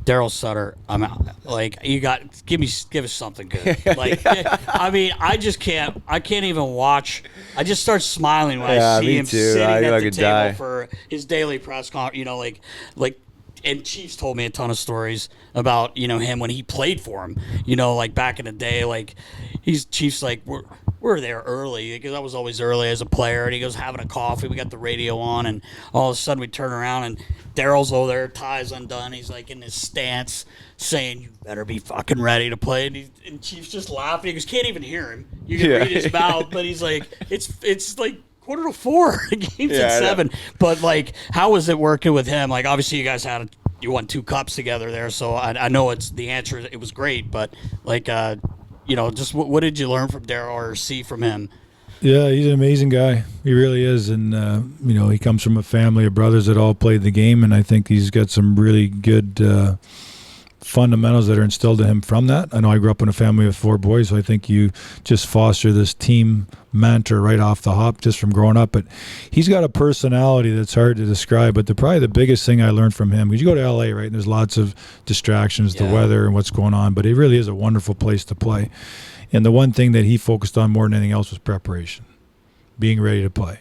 Daryl Sutter, I'm like, give us something good. Like, I mean, I can't even watch. I just start smiling when I see him sitting at the table for his daily press conference. And Chiefs told me a ton of stories about, him when he played for him, like back in the day, like Chiefs, like, we're there early because I was always early as a player. And he goes having a coffee. We got the radio on, and all of a sudden we turn around and Daryl's over there, ties undone. He's like in his stance saying, "You better be fucking ready to play." And Chiefs just laughing. He goes, can't even hear him. You can read his mouth, but he's like, it's like 3:45. The game's at 7. But like, how was it working with him? Like, obviously you won 2 cups together there, so I know it's the answer. It was great, but like, just what did you learn from Daryl or see from him? Yeah, he's an amazing guy. He really is. And, he comes from a family of brothers that all played the game, and I think he's got some really good fundamentals that are instilled in him from that. I know I grew up in a family of 4 boys, so I think you just foster this team mantra right off the hop just from growing up. But he's got a personality that's hard to describe. But probably the biggest thing I learned from him, because you go to L.A., right, and there's lots of distractions, the weather and what's going on, but it really is a wonderful place to play. And the one thing that he focused on more than anything else was preparation, being ready to play.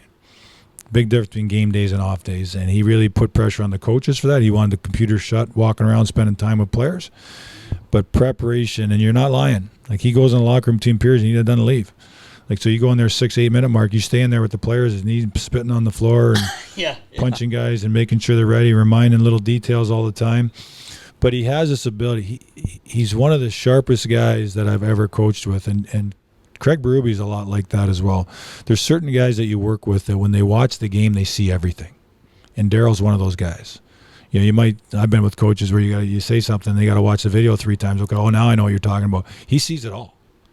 Big difference between game days and off days, and he really put pressure on the coaches for that. He wanted the computer shut, walking around, spending time with players. But preparation, and you're not lying. Like, he goes in the locker room between periods and he doesn't leave. Like, so you go in there 6-8 minute mark, you stay in there with the players and he's spitting on the floor and punching guys and making sure they're ready, reminding little details all the time. But he has this ability. He's one of the sharpest guys that I've ever coached with, and Craig Berube's a lot like that as well. There's certain guys that you work with that when they watch the game, they see everything. And Daryl's one of those guys. I've been with coaches where you say something, they got to watch the video 3 times. Okay, now I know what you're talking about. He sees it all.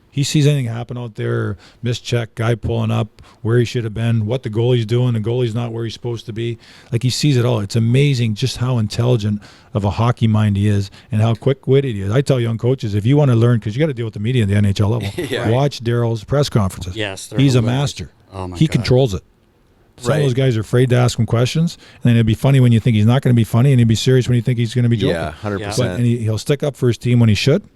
He sees anything happen out there, mischeck, guy pulling up, where he should have been, what the goalie's doing, the goalie's not where he's supposed to be. Like, he sees it all. It's amazing just how intelligent of a hockey mind he is and how quick-witted he is. I tell young coaches, if you want to learn, because you got to deal with the media at the NHL level, watch Daryl's press conferences. Yes, he's a master. Oh my he God. Controls it. Some of those guys are afraid to ask him questions, and then it'll be funny when you think he's not going to be funny, and he'll be serious when you think he's going to be joking. Yeah, 100%. But, and he'll stick up for his team when he should.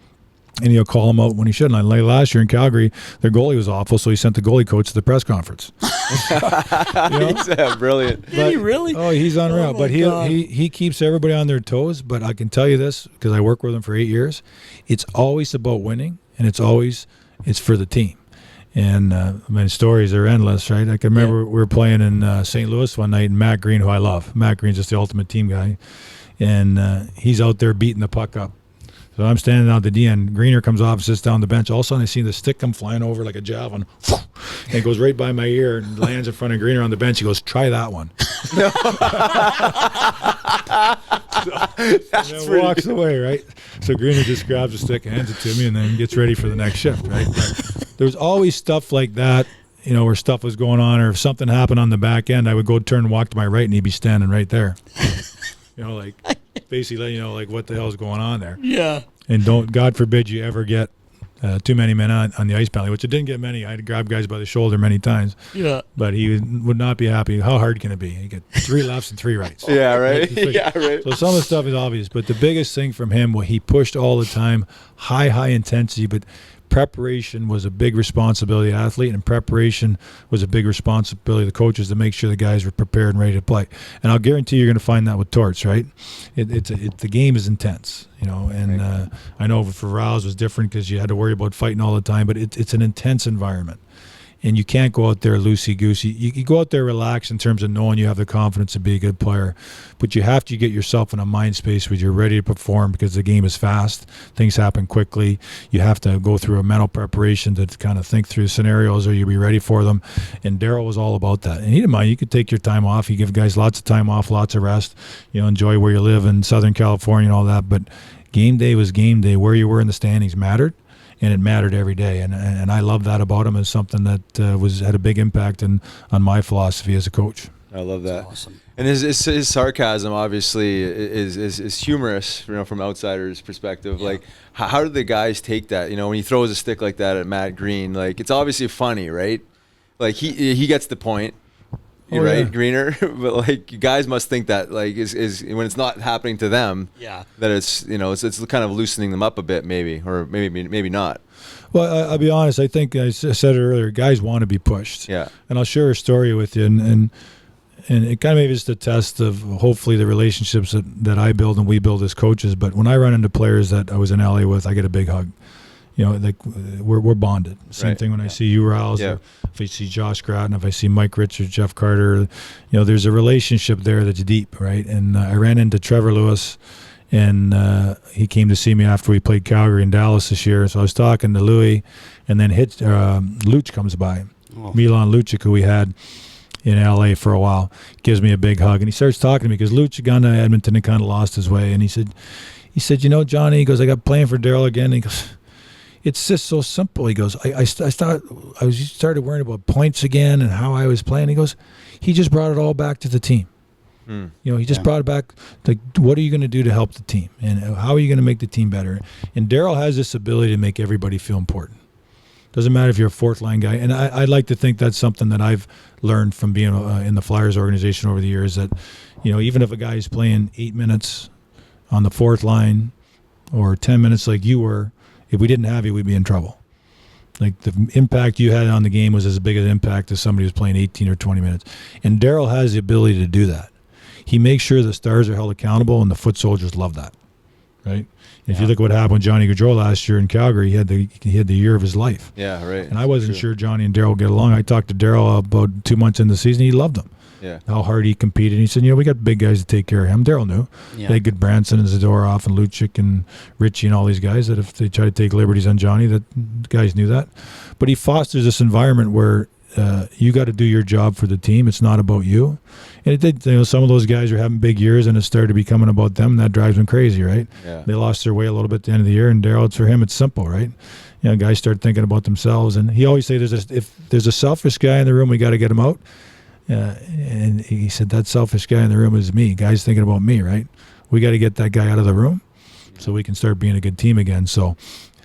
And he'll call him out when he shouldn't. Like last year in Calgary, their goalie was awful, so he sent the goalie coach to the press conference. He's brilliant. Did he really? Oh, he's unreal. But he keeps everybody on their toes. But I can tell you this, because I worked with him for 8 years, it's always about winning, and it's for the team. And my stories are endless, right? I can remember we were playing in St. Louis one night, and Matt Green, who I love. Matt Green's just the ultimate team guy. And he's out there beating the puck up. So I'm standing out at the D end. Greener comes off, sits down the bench. All of a sudden, I see the stick come flying over like a javelin. And it goes right by my ear and lands in front of Greener on the bench. He goes, "Try that one." And then walks away, right? So Greener just grabs the stick, hands it to me, and then gets ready for the next shift, right? But there's always stuff like that, where stuff was going on, or if something happened on the back end, I would go turn and walk to my right, and he'd be standing right there. Like basically letting you know, like, what the hell's going on there. Yeah. And God forbid you ever get too many men on the ice penalty, which it didn't get many. I had to grab guys by the shoulder many times. Yeah. But he would not be happy. How hard can it be? You get 3 lefts and 3 rights. Yeah, right. Yeah, right. So some of the stuff is obvious, but the biggest thing from him, what he pushed all the time, high intensity, but preparation was a big responsibility of the athlete, and preparation was a big responsibility of the coaches to make sure the guys were prepared and ready to play. And I'll guarantee you're going to find that with Torts, right? The game is intense, and I know for Rouse was different because you had to worry about fighting all the time, but it's an intense environment. And you can't go out there loosey-goosey. You go out there relaxed in terms of knowing you have the confidence to be a good player. But you have to get yourself in a mind space where you're ready to perform because the game is fast. Things happen quickly. You have to go through a mental preparation to kind of think through scenarios or you'll be ready for them. And Daryl was all about that. And he didn't mind. You could take your time off. You give guys lots of time off, lots of rest. Enjoy where you live in Southern California and all that. But game day was game day. Where you were in the standings mattered. And it mattered every day, and I love that about him. As something that had a big impact on my philosophy as a coach. I love that. That's awesome. And his sarcasm obviously is humorous, from outsiders' perspective. Yeah. Like, how do the guys take that? When he throws a stick like that at Matt Green, like, it's obviously funny, right? Like he gets the point, right? Greener. But like guys must think that like is when it's not happening to them, that it's it's kind of loosening them up a bit, maybe, or maybe not. Well, I'll be honest. I think I said it earlier. Guys want to be pushed. Yeah. And I'll share a story with you, and it kind of maybe is a test of hopefully the relationships that I build and we build as coaches. But when I run into players that I was in LA with, I get a big hug. Like we're bonded. Same thing when I see you, Riles, or if I see Josh Gratton, if I see Mike Richards, Jeff Carter, there's a relationship there that's deep, right? And I ran into Trevor Lewis, and he came to see me after we played Calgary and Dallas this year. So I was talking to Louis, and then Luch comes by, Milan Lucic, who we had in LA for a while, gives me a big hug, and he starts talking to me because Luch had gone to Edmonton and kind of lost his way, and he said, Johnny, he goes, I got playing for Darryl again. And he goes, it's just so simple. He goes, I started worrying about points again and how I was playing. He goes, he just brought it all back to the team. He just brought it back. Like, what are you going to do to help the team, and how are you going to make the team better? And Darryl has this ability to make everybody feel important. Doesn't matter if you're a fourth line guy. And I'd like to think that's something that I've learned from being in the Flyers organization over the years. That even if a guy is playing 8 minutes on the fourth line or 10 minutes like you were, if we didn't have you, we'd be in trouble. Like, the impact you had on the game was as big an impact as somebody who's playing 18 or 20 minutes. And Darryl has the ability to do that. He makes sure the stars are held accountable, and the foot soldiers love that, right? If you look at what happened with Johnny Gaudreau last year in Calgary, he had the year of his life. Yeah, right. And I wasn't sure Johnny and Darryl get along. I talked to Darryl about 2 months into the season. He loved him. Yeah. How hard he competed. He said, we got big guys to take care of him. Darryl knew. Yeah. They had good Branson and Zadorov and Lucic and Richie and all these guys that if they try to take liberties on Johnny, that guys knew that. But he fosters this environment where you got to do your job for the team. It's not about you. And it did. Some of those guys are having big years, and it started becoming about them. And that drives them crazy, right? Yeah. They lost their way a little bit at the end of the year, and Darryl, for him, it's simple, right? Guys start thinking about themselves, and he always say, if there's a selfish guy in the room, we got to get him out. And he said, that selfish guy in the room is me. Guys thinking about me, right? We got to get that guy out of the room so we can start being a good team again. So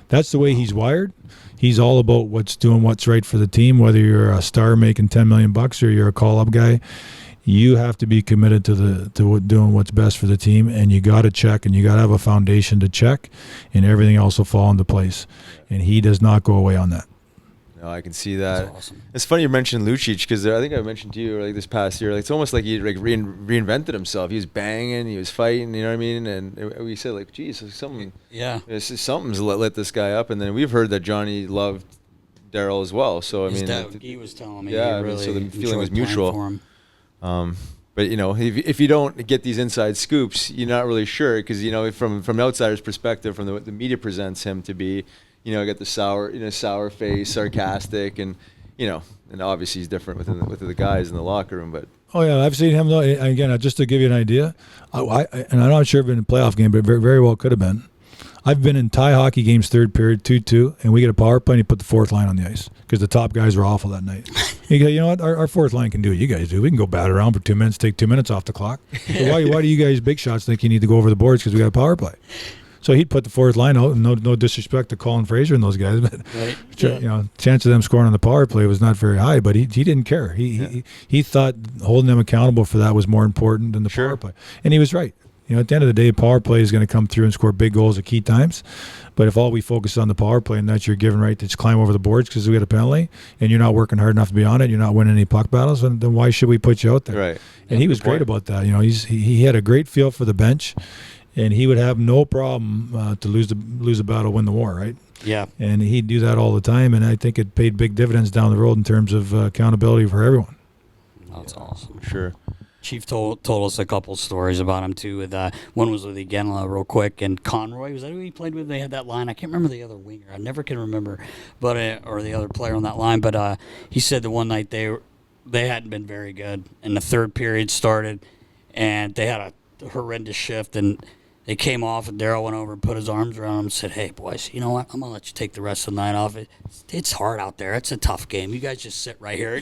that's the way he's wired. He's all about what's right for the team. Whether you're a star making $10 million or you're a call-up guy, you have to be committed to doing what's best for the team, and you got to check, and you got to have a foundation to check, and everything else will fall into place. And he does not go away on that. No, I can see that. That's awesome. It's funny you mentioned Lucic, because I think I mentioned to you like this past year, like it's almost like he reinvented himself. He was banging, he was fighting, you know what I mean? And we said like, geez, something's lit this guy up. And then we've heard that Johnny loved Darryl as well. So His dad, he was telling me, so the feeling was mutual. For him. But if you don't get these inside scoops, you're not really sure, because from an outsider's perspective, from the media presents him to be. Got the sour face, sarcastic, and and obviously he's different with the guys in the locker room. But I've seen him though. Again, just to give you an idea, and I'm not sure if it's been a playoff game, but very, very well could have been. I've been in tie hockey games, third period, 2-2, and we get a power play, and he put the fourth line on the ice because the top guys were awful that night. He go, what? Our fourth line can do what you guys do. We can go bat around for 2 minutes, take 2 minutes off the clock. So why do you guys big shots think you need to go over the boards because we got a power play? So he'd put the fourth line out. No disrespect to Colin Fraser and those guys, but chance of them scoring on the power play was not very high. But he didn't care. He thought holding them accountable for that was more important than the power play, and he was right. At the end of the day, power play is going to come through and score big goals at key times. But if all we focus on the power play and that's your given right to just climb over the boards because we got a penalty, and you're not working hard enough to be on it, you're not winning any puck battles, then why should we put you out there? Right. And he was great about that. He had a great feel for the bench. And he would have no problem to lose a battle, win the war, right? Yeah. And he'd do that all the time, and I think it paid big dividends down the road in terms of accountability for everyone. That's awesome. Sure. Chief told us a couple stories about him too. With one was with Igenla real quick, and Conroy, was that who he played with? They had that line. I can't remember the other winger. I never can remember, but or the other player on that line. But he said the one night they hadn't been very good, and the third period started, and they had a horrendous shift, and they came off, and Darryl went over and put his arms around him and said, "Hey, boys, you know what? I'm going to let you take the rest of the night off. It's hard out there. It's a tough game. You guys just sit right here."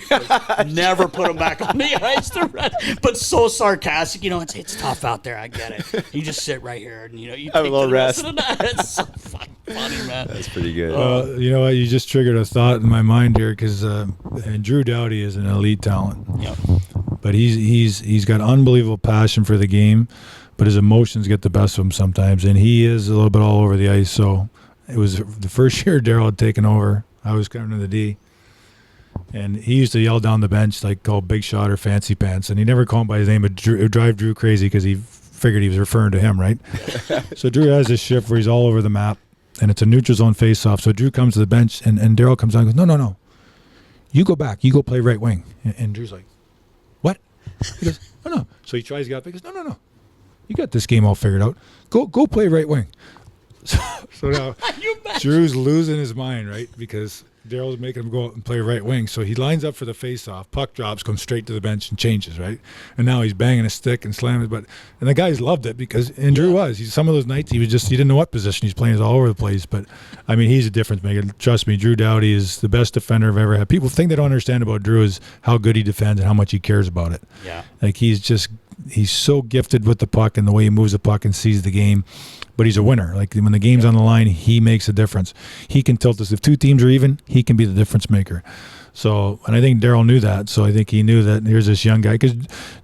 Never put him back on the ice the rest, but so sarcastic. It's tough out there. I get it. You just sit right here, and, you take have a little the rest rest. of the night. It's so fucking funny, man. That's pretty good. You know what? You just triggered a thought in my mind here because and Drew Doughty is an elite talent. Yep. But he's got unbelievable passion for the game, but his emotions get the best of him sometimes, and he is a little bit all over the ice. So it was the first year Daryl had taken over. I was coming to the D, and he used to yell down the bench like called Big Shot or Fancy Pants, and he never called him by his name. But it would drive Drew crazy because he figured he was referring to him, right? So Drew has this shift where he's all over the map, and it's a neutral zone face-off. So Drew comes to the bench, and Daryl comes on and goes, no. You go back. You go play right wing. And Drew's like, what? He goes, no. So he tries to get up. He goes, no. You got this game all figured out. Go play right wing. So now Drew's losing his mind, right? Because Daryl's making him go out and play right wing. So he lines up for the face-off. Puck drops, comes straight to the bench and changes, right? And now he's banging a stick and slamming it. And the guys loved it because, and Drew some of those nights he didn't know what position he's playing. He's all over the place. But, I mean, he's a difference maker. Trust me, Drew Doughty is the best defender I've ever had. People think they don't understand about Drew is how good he defends and how much he cares about it. Yeah. Like he's so gifted with the puck and the way he moves the puck and sees the game. But he's a winner. Like when the game's on the line, he makes a difference. He can tilt us. If two teams are even, he can be the difference maker. So, and I think Daryl knew that. So I think he knew that here's this young guy. Because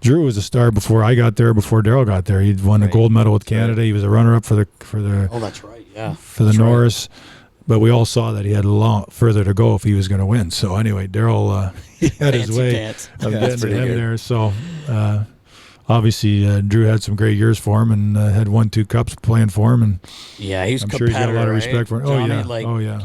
Drew was a star before I got there, before Daryl got there. He'd won a gold medal with Canada. He was a runner-up for the. Oh, that's right. Yeah. For the Norris. But we all saw that he had a lot further to go if he was going to win. So anyway, Daryl he had his way of getting to him there. So. Obviously, Drew had some great years for him and had 1-2 cups playing for him, and he's I'm sure he's got a lot of respect for him. Johnny,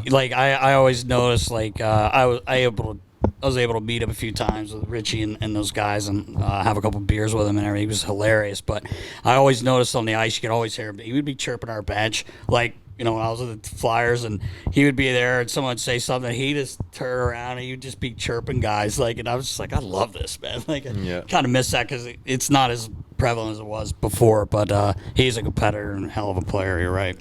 Like I always noticed, like I was able to meet him a few times with Richie and those guys and have a couple beers with him and everything. He was hilarious. But I always noticed on the ice, you could always hear him. He would be chirping our bench, like. When I was with the Flyers, and he would be there, and someone would say something, he'd just turn around, and he'd just be chirping guys, like, and I was just like, I love this, man. Like, I kind of miss that because it's not as prevalent as it was before, but he's a competitor and a hell of a player. You're right.